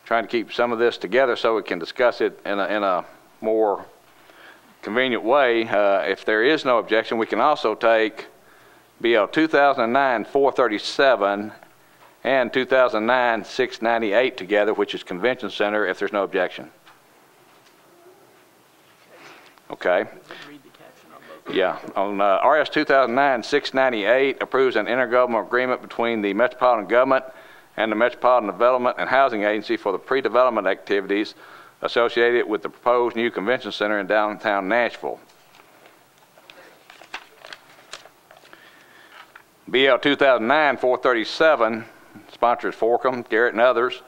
trying to keep some of this together so we can discuss it in a more convenient way. If there is no objection, we can also take BL 2009-437 and 2009-698 together, which is Convention Center, if there's no objection. Okay. Yeah. On RS 2009-698 approves an intergovernmental agreement between the Metropolitan Government and the Metropolitan Development and Housing Agency for the pre-development activities associated with the proposed new convention center in downtown Nashville. BL 2009-437, sponsors Forcum, Garrett, and others,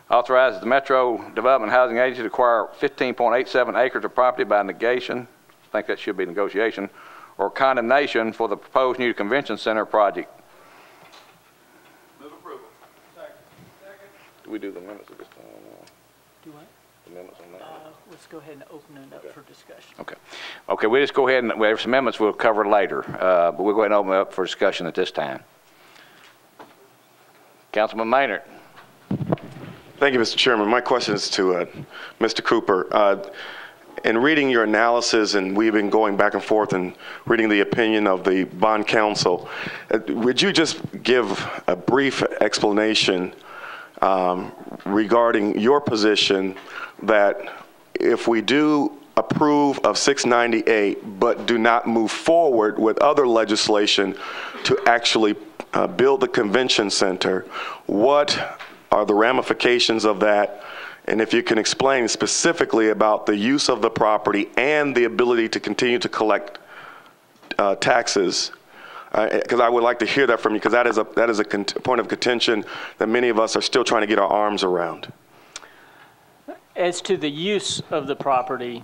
authorizes the Metro Development Housing Agency to acquire 15.87 acres of property by negation, I think that should be negotiation, or condemnation for the proposed new convention center project. Move approval. Second. Do we do the amendments at this time? Do what? Amendments on that? Let's go ahead and open it up for discussion. Okay. Okay, we just go ahead and we have some amendments we'll cover later, but we'll go ahead and open it up for discussion at this time. Councilman Maynard. Thank you, Mr. Chairman. My question is to Mr. Cooper. In reading your analysis, and we've been going back and forth and reading the opinion of the bond counsel, would you just give a brief explanation regarding your position that if we do approve of 698 but do not move forward with other legislation to actually build the convention center, what are the ramifications of that? And if you can explain specifically about the use of the property and the ability to continue to collect taxes, because I would like to hear that from you, because that is a point of contention that many of us are still trying to get our arms around. As to the use of the property,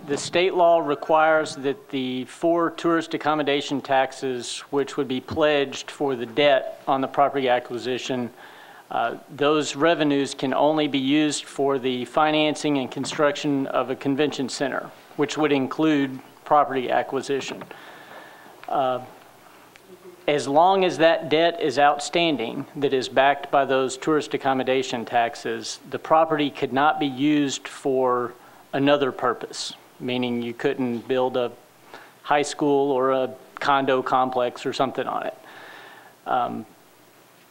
the state law requires that the 4 tourist accommodation taxes, which would be pledged for the debt on the property acquisition, those revenues can only be used for the financing and construction of a convention center, which would include property acquisition. As long as that debt is outstanding that is backed by those tourist accommodation taxes, the property could not be used for another purpose, meaning you couldn't build a high school or a condo complex or something on it.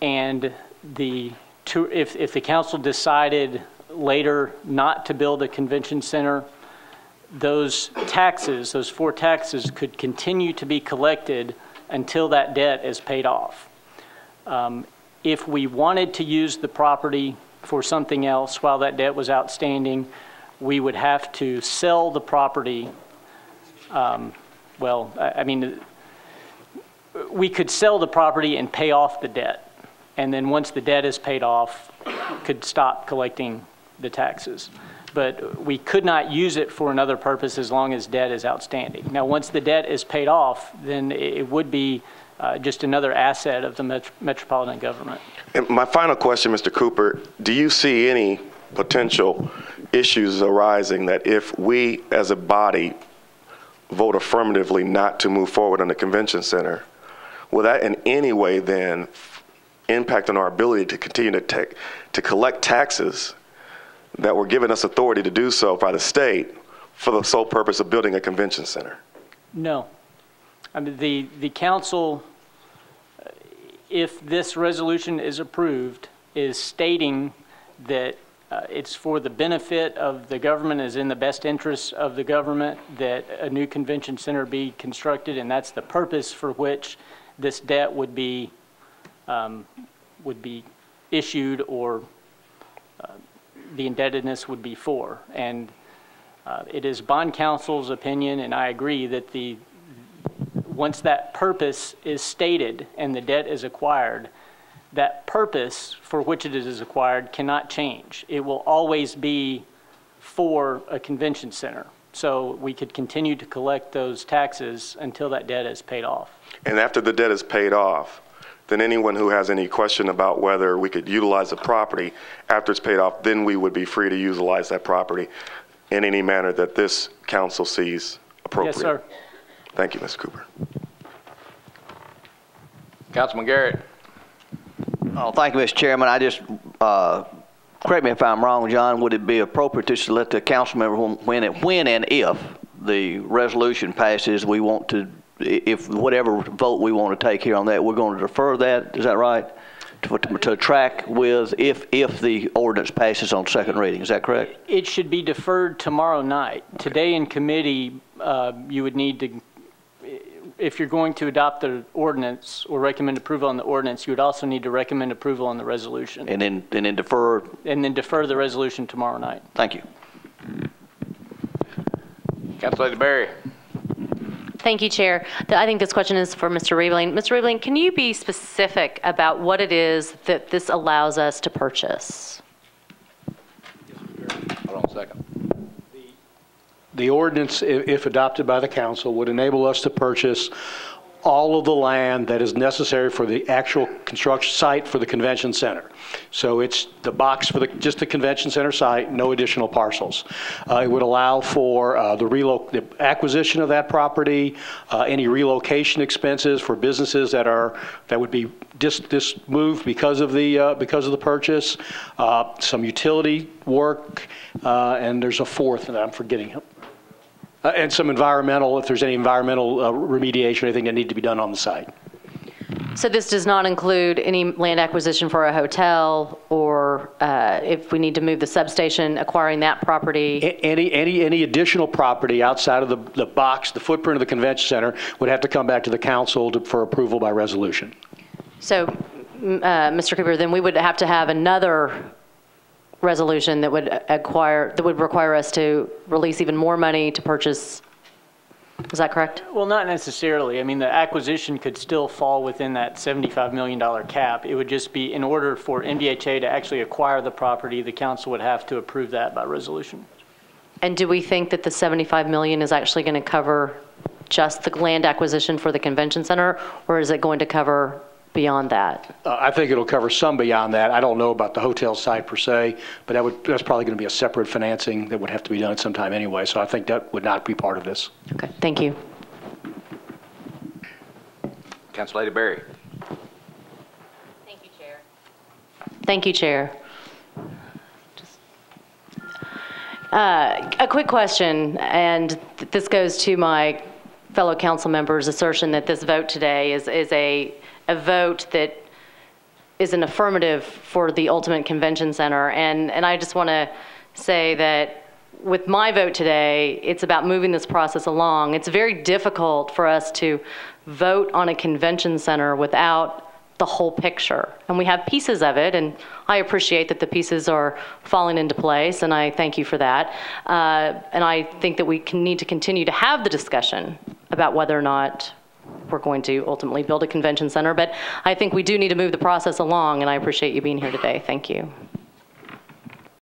And if the council decided later not to build a convention center, those taxes, those 4 taxes, could continue to be collected until that debt is paid off. If we wanted to use the property for something else while that debt was outstanding, we would have to sell the property. Well, I mean, we could sell the property and pay off the debt. And then once the debt is paid off, could stop collecting the taxes. But we could not use it for another purpose as long as debt is outstanding. Now, once the debt is paid off, then it would be just another asset of the metropolitan government. And my final question, Mr. Cooper, do you see any potential issues arising that if we as a body vote affirmatively not to move forward on the convention center, will that in any way then impact on our ability to continue to collect taxes that were given us authority to do so by the state for the sole purpose of building a convention center? No. I mean, the council, if this resolution is approved, is stating that it's for the benefit of the government, is in the best interest of the government that a new convention center be constructed, and that's the purpose for which this debt would be issued, or the indebtedness would be for. And it is bond counsel's opinion, and I agree, that once that purpose is stated and the debt is acquired, that purpose for which it is acquired cannot change. It will always be for a convention center. So we could continue to collect those taxes until that debt is paid off. And after the debt is paid off, then anyone who has any question about whether we could utilize the property after it's paid off, then we would be free to utilize that property in any manner that this council sees appropriate. Yes, sir. Thank you, Mr. Cooper. Councilman Garrett. Oh, thank you, Mr. Chairman. I just correct me if I'm wrong, John, would it be appropriate to let the council member, when and if the resolution passes, we want to, if whatever vote we want to take here on that, we're going to defer that, is that right? To track with if the ordinance passes on second reading, is that correct? It should be deferred tomorrow night. Today in committee, you would need to, if you're going to adopt the ordinance or recommend approval on the ordinance, you would also need to recommend approval on the resolution. And then defer? And then defer the resolution tomorrow night. Thank you. Councilor Berry. Thank you, Chair. I think this question is for Mr. Riebling. Mr. Riebling, can you be specific about what it is that this allows us to purchase? Hold on a second. The ordinance, if adopted by the council, would enable us to purchase all of the land that is necessary for the actual construction site for the convention center. So it's the box for just the convention center site, no additional parcels. It would allow for the acquisition of that property, any relocation expenses for businesses that would be just moved because of the purchase, some utility work, and there's a fourth that I'm forgetting. And some environmental, if there's any environmental remediation or anything that need to be done on the site. So this does not include any land acquisition for a hotel, or if we need to move the substation, acquiring that property? Any additional property outside of the box, the footprint of the convention center, would have to come back to the council for approval by resolution. So, Mr. Cooper, then we would have to have another resolution that would require us to release even more money to purchase. Is that correct? Well, not necessarily. I mean, the acquisition could still fall within that $75 million cap. It would just be, in order for NBHA to actually acquire the property, the council would have to approve that by resolution. And do we think that the $75 million is actually going to cover just the land acquisition for the convention center, or is it going to cover beyond that? I think it'll cover some beyond that. I don't know about the hotel side per se, but that's probably going to be a separate financing that would have to be done at some time anyway. So I think that would not be part of this. Okay, thank you. Councilor Berry. Thank you, Chair. Thank you, Chair. A quick question, and this goes to my fellow council members' assertion that this vote today is a vote that is an affirmative for the ultimate convention center. And I just want to say that with my vote today, it's about moving this process along. It's very difficult for us to vote on a convention center without the whole picture. And we have pieces of it, and I appreciate that the pieces are falling into place, and I thank you for that. And I think that we need to continue to have the discussion about whether or not we're going to ultimately build a convention center. But I think we do need to move the process along, and I appreciate you being here today. Thank you.